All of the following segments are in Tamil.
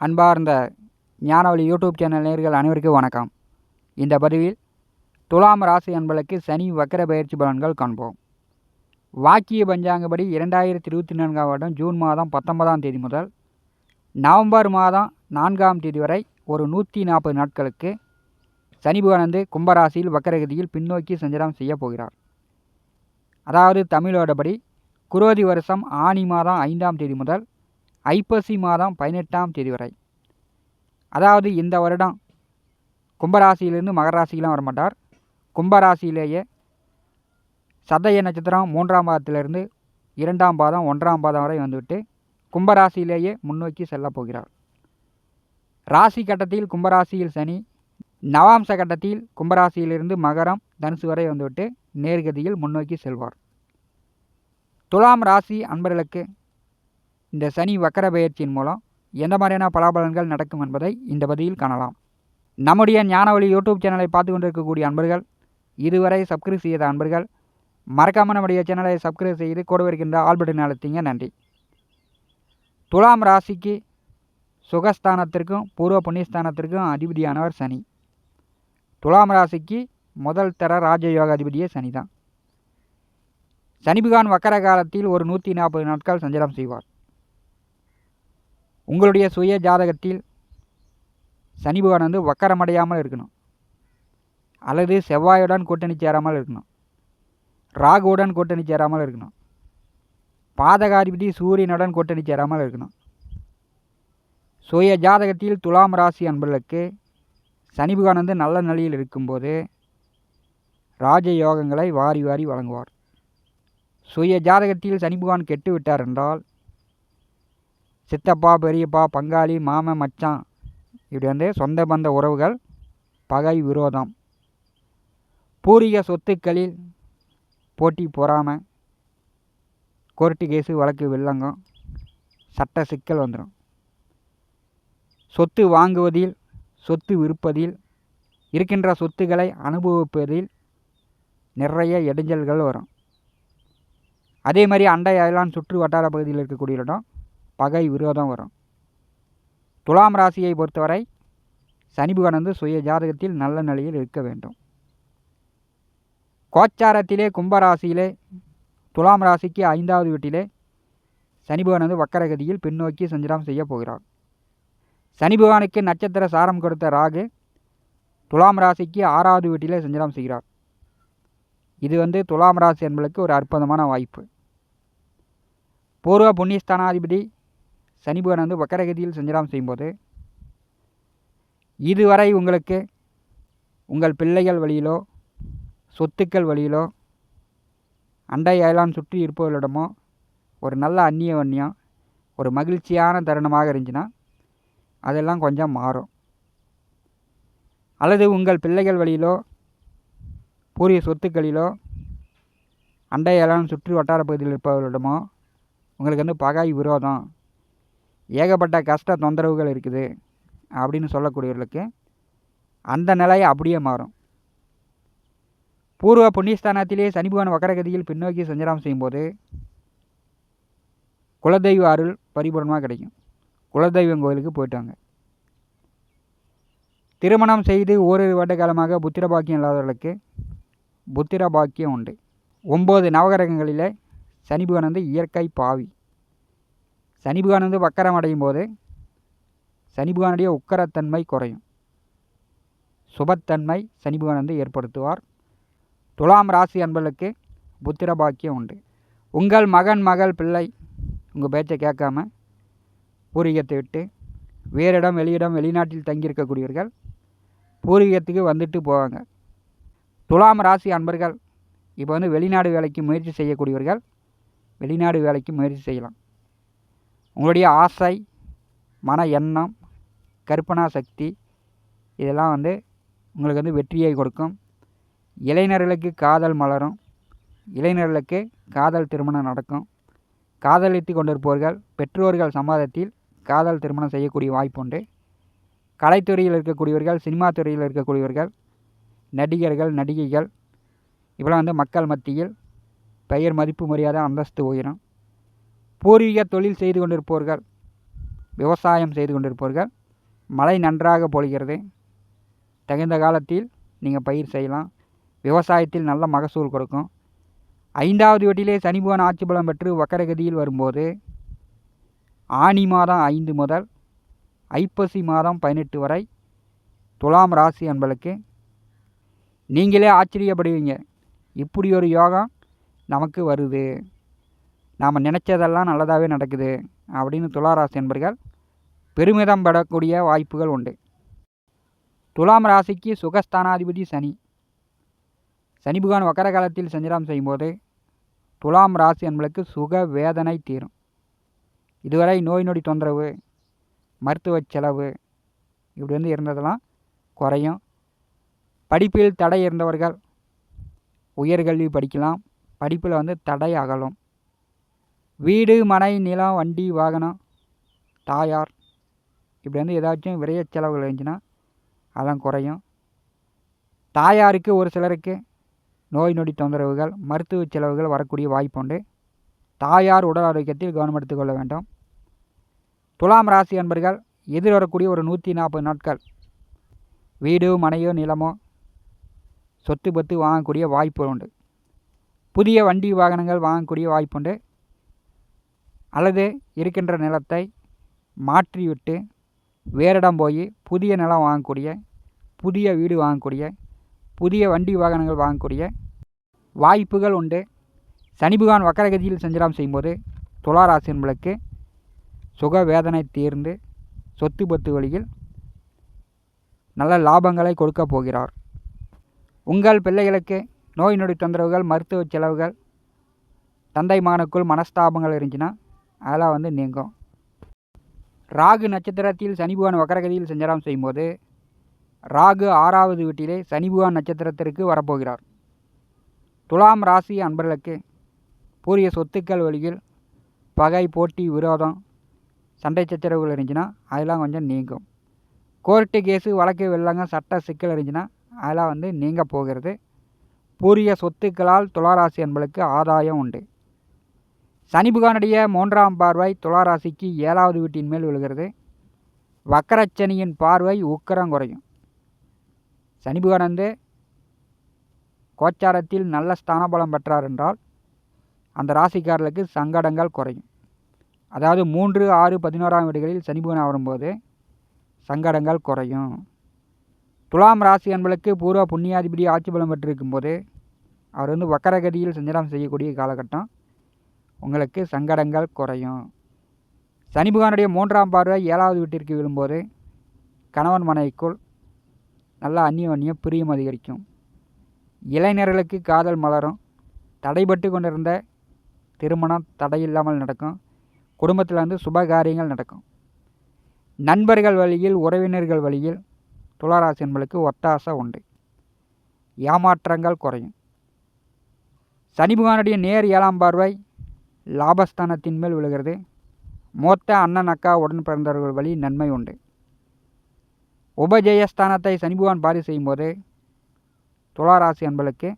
அன்பார்ந்த ஞானவழி யூடியூப் சேனல் நேயர்கள் அனைவருக்கும் வணக்கம். இந்த பதிவில் துலாம் ராசி அன்பர்களுக்கு சனி வக்கர பயிற்சி பலன்கள் காண்போம். வாக்கிய பஞ்சாங்கப்படி 2024 வருடம் ஜூன் மாதம் 19ஆம் தேதி முதல் நவம்பர் மாதம் 4ஆம் தேதி வரை ஒரு 140 நாட்களுக்கு சனி பகவான் கும்பராசியில் வக்கரகதியில் பின்னோக்கி சஞ்சாரம் செய்ய போகிறார். அதாவது தமிழோடபடி குரோதி வருஷம் ஆனி மாதம் 5ஆம் தேதி முதல் ஐப்பசி மாதம் 18ஆம் தேதி வரை. அதாவது இந்த வருடம் கும்பராசியிலிருந்து மகர ராசிக்கெலாம் வரமாட்டார். கும்பராசியிலேயே சதய நட்சத்திரம் 3ஆம் பாதத்திலிருந்து 2ஆம் பாதம் 1ஆம் பாதம் வரை வந்துவிட்டு கும்பராசியிலேயே முன்னோக்கி செல்லப் போகிறார். ராசி கட்டத்தில் கும்பராசியில் சனி, நவாம்ச கட்டத்தில் கும்பராசியிலிருந்து மகரம் தனுசு வரை வந்துவிட்டு நேர்கதியில் முன்னோக்கி செல்வார். துலாம் ராசி அன்பர்களுக்கு இந்த சனி வக்கர பயிற்சியின் மூலம் எந்த மாதிரியான பலாபலன்கள் நடக்கும் என்பதை இந்த பதிவில் காணலாம். நம்முடைய ஞானவழி யூடியூப் சேனலை பார்த்து கொண்டிருக்கக்கூடிய அன்பர்கள், இதுவரை சப்ஸ்கிரைப் செய்த அன்பர்கள் மறக்காமல் நம்முடைய சேனலை சப்ஸ்கிரைப் செய்து கூட இருக்கின்ற ஆல் பட்டன் அழுத்திங்க. நன்றி. துலாம் ராசிக்கு சுகஸ்தானத்திற்கும் பூர்வ புண்ணியஸ்தானத்திற்கும் அதிபதியானவர் சனி. துலாம் ராசிக்கு முதல் தர ராஜயோக அதிபதியே சனி தான். சனி பகவான் வக்கர காலத்தில் ஒரு 140 நாட்கள் சஞ்சாரம் செய்வார். உங்களுடைய சுய ஜாதகத்தில் சனி பகவான் வக்கரமடையாமல் இருக்கணும், அல்லது செவ்வாயுடன் கூட்டணி சேராமல் இருக்கணும், ராகுவுடன் கூட்டணி சேராமல் இருக்கணும், பாதகாதிபதி சூரியனுடன் கூட்டணி சேராமல் இருக்கணும். சுய ஜாதகத்தில் துலாம் ராசி அன்பர்களுக்கு சனி பகவான் நல்ல நிலையில் இருக்கும்போது ராஜயோகங்களை வாரி வாரி வழங்குவார். சுய ஜாதகத்தில் சனி பகவான் கெட்டு விட்டார் என்றால் சித்தப்பா, பெரியப்பா, பங்காளி, மாமன், மச்சான் இப்படி சொந்த பந்த உறவுகள் பகை, விரோதம், பூர்வீக சொத்துக்களில் போட்டி, பொறாமை, கோர்ட்டு கேஸு, வழக்கு, வில்லங்கம், சட்ட சிக்கல் வந்துடும். சொத்து வாங்குவதில், சொத்து விற்பதில், இருக்கின்ற சொத்துக்களை அனுபவிப்பதில் நிறைய இடைஞ்சல்கள் வரும். அதே மாதிரி அண்டை அயலான் சுற்று வட்டார பகுதியில் இருக்கக்கூடிய இடம் பகை, விரோதம் வரும். துலாம் ராசியை பொறுத்தவரை சனி பகவான் சுய ஜாதகத்தில் நல்ல நிலையில் இருக்க வேண்டும். கோச்சாரத்திலே கும்பராசியிலே துலாம் ராசிக்கு 5வது வீட்டிலே சனி பகவான் வக்கரகதியில் பின்னோக்கி சஞ்சாரம் செய்ய போகிறார். சனி பகவானுக்கு நட்சத்திர சாரம் கொடுத்த ராகு துலாம் ராசிக்கு 6வது வீட்டிலே சஞ்சாரம் செய்கிறார். இது துலாம் ராசி என்பதற்கு ஒரு அற்புதமான வாய்ப்பு. பூர்வ புண்ணியஸ்தானாதிபதி சனி பகவான் வக்கரகதியில் சஞ்சாரம் செய்யும்போது இதுவரை உங்களுக்கு உங்கள் பிள்ளைகள் வழியிலோ, சொத்துக்கள் வழியிலோ, அண்டை அயலான் சுற்றி இருப்பவர்களிடமோ ஒரு நல்ல அந்நியம், ஒரு மகிழ்ச்சியான தருணமாக இருந்துச்சுன்னா அதெல்லாம் கொஞ்சம் மாறும். அல்லது உங்கள் பிள்ளைகள் வழியிலோ, பூர்வீக சொத்துக்களிலோ, அண்டை அயலான் சுற்றி வட்டார பகுதியில் இருப்பவர்களிடமோ உங்களுக்கு பகை, விரோதம், ஏகப்பட்ட கஷ்ட தொந்தரவுகள் இருக்குது அப்படின்னு சொல்லக்கூடியவர்களுக்கு அந்த நிலை அப்படியே மாறும். பூர்வ புண்ணியஸ்தானத்திலே சனி பகவான் வக்கரகதியில் பின்னோக்கி சஞ்சாரம் செய்யும்போது குலதெய்வ அருள் பரிபூர்ணமாக கிடைக்கும். குலதெய்வம் கோயிலுக்கு போயிட்டாங்க. திருமணம் செய்து ஓரிரு வருட காலமாக புத்திர பாக்கியம் இல்லாதவர்களுக்கு புத்திர பாக்கியம் உண்டு. 9 நவகிரகங்களிலே சனி பகவான் இயற்கை பாவி. சனி பகவான் வக்கரம் அடையும் போது சனி பகவானுடைய உக்கரத்தன்மை குறையும், சுபத்தன்மை சனி பகவான் ஏற்படுத்துவார். துலாம் ராசி அன்பர்களுக்கு புத்திர பாக்கியம் உண்டு. உங்கள் மகன், மகள், பிள்ளை உங்கள் பேச்சை கேட்காம பூர்வீகத்தை விட்டு வேறிடம், வெளியிடம், வெளிநாட்டில் தங்கியிருக்கக்கூடியவர்கள் பூர்வீகத்துக்கு வந்துட்டு போவாங்க. துலாம் ராசி அன்பர்கள் இப்போ வெளிநாடு வேலைக்கு முயற்சி செய்யக்கூடியவர்கள் வெளிநாடு வேலைக்கு முயற்சி செய்யலாம். உங்களுடைய ஆசை, மன எண்ணம், கற்பனா சக்தி இதெல்லாம் உங்களுக்கு வெற்றியை கொடுக்கும். இளைஞர்களுக்கு காதல் மலரும். இளைஞர்களுக்கு காதல் திருமணம் நடக்கும். காதலித்து கொண்டிருப்பவர்கள் பெற்றோர்கள் சம்மதத்தில் காதல் திருமணம் செய்யக்கூடிய வாய்ப்புண்டு. கலைத்துறையில் இருக்கக்கூடியவர்கள், சினிமா துறையில் இருக்கக்கூடியவர்கள், நடிகர்கள், நடிகைகள் இவ்வளோ மக்கள் மத்தியில் பெயர், மதிப்பு, மரியாதை, அந்தஸ்து உயரும். பூர்வீக தொழில் செய்து கொண்டிருப்பவர்கள் விவசாயம் செய்து கொண்டிருப்பவர்கள் மழை நன்றாக பொழிகிறது, தகுந்த காலத்தில் நீங்கள் பயிர் செய்யலாம், விவசாயத்தில் நல்ல மகசூல் கொடுக்கும். 5வது வீட்டிலே சனி பகவான் ஆட்சி பலம் பெற்று வக்கரகதியில் வரும்போது ஆனி மாதம் 5 முதல் ஐப்பசி மாதம் 18 வரை துலாம் ராசி அன்பர்களுக்கு நீங்களே ஆச்சரியப்படுவீங்க. இப்படி ஒரு யோகம் நமக்கு வருது, நாம் நினச்சதெல்லாம் நல்லதாகவே நடக்குது அப்படின்னு துளாராசி அன்பர்கள் பெருமிதம் படக்கூடிய வாய்ப்புகள் உண்டு. துலாம் ராசிக்கு சுகஸ்தானாதிபதி சனி. சனி பகவான் வக்கர காலத்தில் சஞ்சாரம் செய்யும்போது துலாம் ராசி அன்பர்களுக்கு சுக வேதனை தீரும். இதுவரை நோய் நொடி தொந்தரவு, மருத்துவ செலவு இப்படி இருந்ததெல்லாம் குறையும். படிப்பில் தடை இருந்தவர்கள் உயர்கல்வி படிக்கலாம், படிப்பில் தடை அகலும். வீடு மனை நிலம் வண்டி வாகனம் தாயார் இப்படி ஏதாச்சும் விரைய செலவுகள் இருந்துச்சுன்னா அதெல்லாம் குறையும். தாயாருக்கு ஒரு சிலருக்கு நோய் நொடி தொந்தரவுகள், மருத்துவ செலவுகள் வரக்கூடிய வாய்ப்பு உண்டு. தாயார் உடல் ஆரோக்கியத்தில் கவனம் எடுத்துக்கொள்ள வேண்டும். துலாம் ராசி அன்பர்கள் எதிர்வரக்கூடிய ஒரு 140 நாட்கள் வீடு மனையோ நிலமோ சொத்து பத்து வாங்கக்கூடிய வாய்ப்பு உண்டு. புதிய வண்டி வாகனங்கள் வாங்கக்கூடிய வாய்ப்புண்டு. அல்லது இருக்கின்ற நிலத்தை மாற்றிவிட்டு வேறிடம் போய் புதிய நிலம் வாங்கக்கூடிய, புதிய வீடு வாங்கக்கூடிய, புதிய வண்டி வாகனங்கள் வாங்கக்கூடிய வாய்ப்புகள் உண்டு. சனி பகவான் வக்கரகதியில் சஞ்சாரம் செய்யும்போது துளாராசி என்பதற்கு சுக வேதனை தீர்ந்து சொத்து பத்து வழியில் நல்ல லாபங்களை கொடுக்க போகிறார். உங்கள் பிள்ளைகளுக்கு நோய் நொடி தொந்தரவுகள், மருத்துவ செலவுகள், தந்தை மகனுக்குள் மனஸ்தாபங்கள் இருந்துச்சுன்னா அதெல்லாம் நீங்கும். ராகு நட்சத்திரத்தில் சனி பகவான் வக்கரகதியில் சஞ்சாரம் செய்யும்போது ராகு 6வது வீட்டிலே சனி பகவான் நட்சத்திரத்திற்கு வரப்போகிறார். துலாம் ராசி அன்பர்களுக்கு பூரிய சொத்துக்கள் வழியில் பகை, போட்டி, விரோதம், சண்டை சச்சரவுகள் இருந்துச்சுன்னா அதெல்லாம் கொஞ்சம் நீங்கும். கோர்ட்டு கேஸு வழக்கு வெள்ளங்க சட்ட சிக்கல் இருந்துச்சுன்னா அதெல்லாம் நீங்க போகிறது. பூரிய சொத்துக்களால் துளாராசி அன்பர்களுக்கு ஆதாயம் உண்டு. சனி பகவானுடைய 3ஆம் பார்வை துளாராசிக்கு 7வது வீட்டின் மேல் விழுகிறது. வக்கரச்சனியின் பார்வை உக்கரம் குறையும். சனி பகவான் கோச்சாரத்தில் நல்ல ஸ்தானபலம் பெற்றார் என்றால் அந்த ராசிக்காரர்களுக்கு சங்கடங்கள் குறையும். அதாவது 3, 6, 11ஆம் வீடுகளில் சனி பகவான் வரும்போது சங்கடங்கள் குறையும். துலாம் ராசி அன்பர்களுக்கு பூர்வ புண்ணியாதிபதி ஆட்சி பலம் பெற்றிருக்கும் போது அவர் வக்கரகதியில் சஞ்சாரம் செய்யக்கூடிய காலகட்டம் உங்களுக்கு சங்கடங்கள் குறையும். சனி பகவானுடைய 3ஆம் பார்வை 7வது வீட்டிற்கு விழும்போது கணவன் மனைவிக்குள் நல்ல அந்நியம் பிரியம் அதிகரிக்கும். இளைஞர்களுக்கு காதல் மலரும். தடைபட்டு கொண்டிருந்த திருமணம் தடையில்லாமல் நடக்கும். குடும்பத்தில் சுபகாரியங்கள் நடக்கும். நண்பர்கள் வழியில், உறவினர்கள் வழியில் துளாராசி என்பதற்கு ஒத்தாசை உண்டு. ஏமாற்றங்கள் குறையும். சனி பகவானுடைய நேர் 7ஆம் பார்வை லாபஸ்தானத்தின் மேல் விழுகிறது. மூத்த அண்ணன் அக்கா உடன் பிறந்தவர்கள் வழி நன்மை உண்டு. உபஜயஸ்தானத்தை சனி பகவான் பாரி செய்யும்போது துளாராசி அன்பர்களுக்கு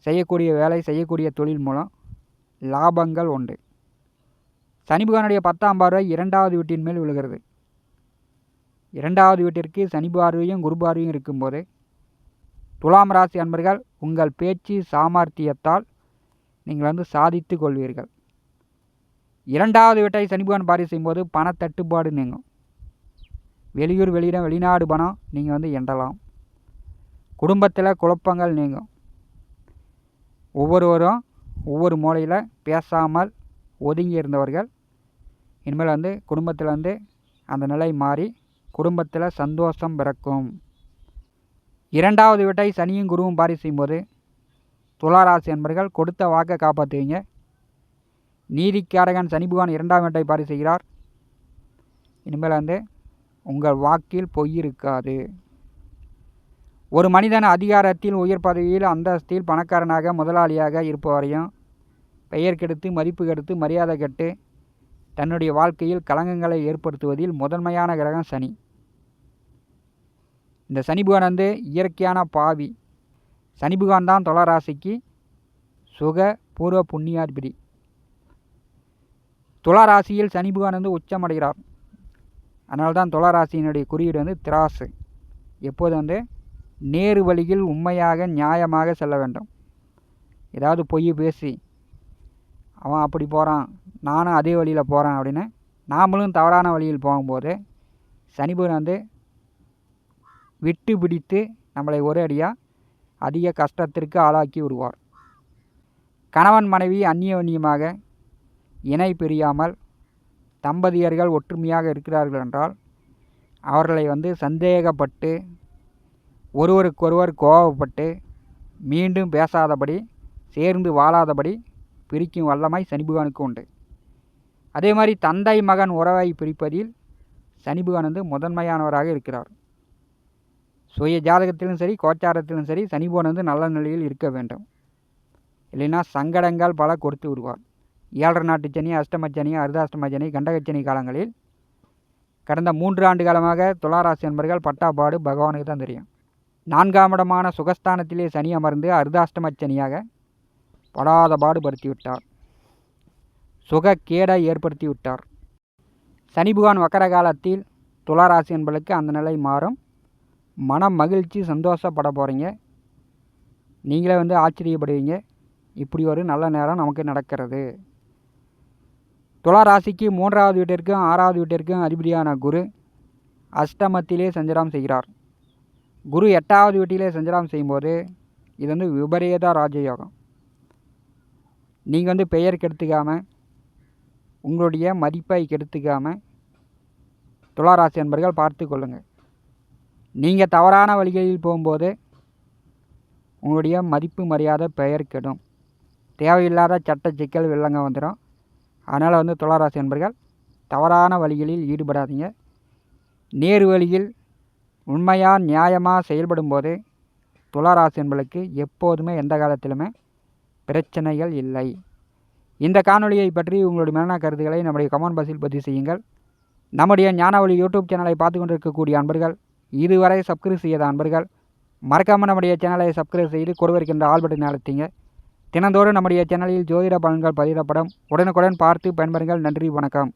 செய்யக்கூடிய வேலை, செய்யக்கூடிய தொழில் மூலம் லாபங்கள் உண்டு. சனி பகவானுடைய 10ஆம் பார்வை 2வது வீட்டின் மேல் விழுகிறது. 2வது வீட்டிற்கு சனி பார்வையும் குரு பார்வையும் இருக்கும்போது துலாம் ராசி அன்பர்கள் உங்கள் பேச்சு சாமர்த்தியத்தால் நீங்கள் சாதித்து கொள்வீர்கள். 2வது வீட்டை சனி பகவான் பாரி செய்யும்போது பணத்தட்டுப்பாடு நீங்கும். வெளியூர் வெளியிடம் வெளிநாடு பணம் நீங்கள் எண்டலாம். குடும்பத்தில் குழப்பங்கள் நீங்கும். ஒவ்வொருவரும் ஒவ்வொரு மூலையில் பேசாமல் ஒதுங்கி இருந்தவர்கள் இனிமேல் குடும்பத்தில் அந்த நிலை மாறி குடும்பத்தில் சந்தோஷம் பிறக்கும். 2வது வீட்டை சனியும் குருவும் பாரி செய்யும்போது துளாராசி என்பர்கள் கொடுத்த வாக்கை காப்பாற்றுவீங்க. நீதிக்காரகன் சனி பகவான் 2ஆம் வீட்டை பாரி செய்கிறார். இனிமேல் உங்கள் வாக்கில் பொய் இருக்காது. ஒரு மனிதன் அதிகாரத்தில், உயர் பதவியில், அந்தஸ்தில், பணக்காரனாக, முதலாளியாக இருப்பவரையும் பெயர் கெடுத்து, மதிப்பு கெடுத்து, மரியாதை கெட்டு தன்னுடைய வாழ்க்கையில் களங்கங்களை ஏற்படுத்துவதில் முதன்மையான கிரகம் சனி. இந்த சனி பகவான் இயற்கையான பாவி. சனி பகவான் தான் துளாராசிக்கு சுக பூர்வ புண்ணியாதிபதி. துலா ராசியில் சனி பகவான் வந்து உச்சமடைகிறார். அதனால தான் துலா ராசியினுடைய குறியீடு வந்து திராசு. எப்போது வந்து நேரு வழியில் உண்மையாக நியாயமாக செல்ல வேண்டும். ஏதாவது பொய் பேசி அவன் அப்படி போகிறான் நானும் அதே வழியில் போகிறேன் அப்படின்னு நாமளும் தவறான வழியில் போகும்போது சனி பகவான் வந்து விட்டு பிடித்து நம்மளை ஒரு அடியாக அதிக கஷ்டத்திற்கு ஆளாக்கி விடுவார். கணவன் மனைவி அந்நியோன்யமாக இணை பிரியாமல் தம்பதியர்கள் ஒற்றுமையாக இருக்கிறார்கள் என்றால் அவர்களை வந்து சந்தேகப்பட்டு ஒருவருக்கொருவர் கோபப்பட்டு மீண்டும் பேசாதபடி சேர்ந்து வாழாதபடி பிரிக்கும் வல்லமை சனி பகவானுக்கு உண்டு. அதே மாதிரி தந்தை மகன் உறவை பிரிப்பதில் சனி பகவான் வந்து முதன்மையானவராக இருக்கிறார். சுய ஜாதகத்திலும் சரி கோச்சாரத்திலும் சரி சனி பகவான் வந்து நல்ல நிலையில் இருக்க வேண்டும். இல்லைன்னா சங்கடங்கள் பல கொடுத்து விடுவார். 7.5 நாட்டு சனி, அஷ்டமச்சனி, அர்த்தாஷ்டமச்சனி, கண்டகச்சனி காலங்களில் கடந்த 3 ஆண்டு காலமாக துளாராசி என்பர்கள் பட்டாப்பாடு பகவானுக்கு தான் தெரியும். 4ஆம் இடமான சுகஸ்தானத்திலே சனி அமர்ந்து அர்த்தாஷ்டமச்சனியாக படாத பாடுபடுத்தி விட்டார். சுகக்கேடை ஏற்படுத்தி விட்டார். சனி பகவான் வக்கர காலத்தில் துளாராசி என்பர்களுக்கு அந்த நிலை மாறும். மனம் மகிழ்ச்சி சந்தோஷப்பட போகிறீங்க. நீங்களே வந்து ஆச்சரியப்படுவீங்க, இப்படி ஒரு நல்ல நேரம் நமக்கு நடக்கிறது. துளாராசிக்கு 3ஆவது வீட்டிற்கும் 6ஆவது வீட்டிற்கும் அதிபதியான குரு அஷ்டமத்திலே சஞ்சாரம் செய்கிறார். குரு 8ஆவது வீட்டிலே சஞ்சாரம் செய்யும்போது இது வந்து விபரீத ராஜயோகம். நீங்கள் வந்து பெயர் கெடுத்துக்காமல் உங்களுடைய மதிப்பை கெடுத்துக்காமல் துளாராசி என்பர்கள் பார்த்து கொள்ளுங்கள். நீங்கள் தவறான வழிகளில் போகும்போது உங்களுடைய மதிப்பு மரியாதை பெயர் கெடும். தேவையில்லாத சட்ட சிக்கல் வெள்ளங்க வந்துடும். அதனால் வந்து துளாராசி என்பர்கள் தவறான வழிகளில் ஈடுபடாதீங்க. நேரு வழியில் உண்மையாக நியாயமாக செயல்படும்போது துளாராசி என்பர்களுக்கு எப்போதுமே எந்த காலத்திலுமே பிரச்சனைகள் இல்லை. இந்த காணொலியை பற்றி உங்களுடைய மேலான கருத்துக்களை நம்முடைய கமெண்ட் பாக்ஸில் பதிவு செய்யுங்கள். நம்முடைய ஞானவழி யூடியூப் சேனலை பார்த்து கொண்டிருக்கக்கூடிய அன்பர்கள், இதுவரை சப்ஸ்கிரைப் செய்யாத அன்பர்கள் மறக்காமல் நம்முடைய சேனலை சப்ஸ்கிரைப் செய்து கொடுவிருக்கின்ற ஆல் பட்டனை அழுத்துங்க. தினந்தோறும் நம்முடைய சேனலில் ஜோதிட பலன்கள் பதிவிடப்படும். உடனுக்குடன் பார்த்து பயன்பெறுங்கள். நன்றி, வணக்கம்.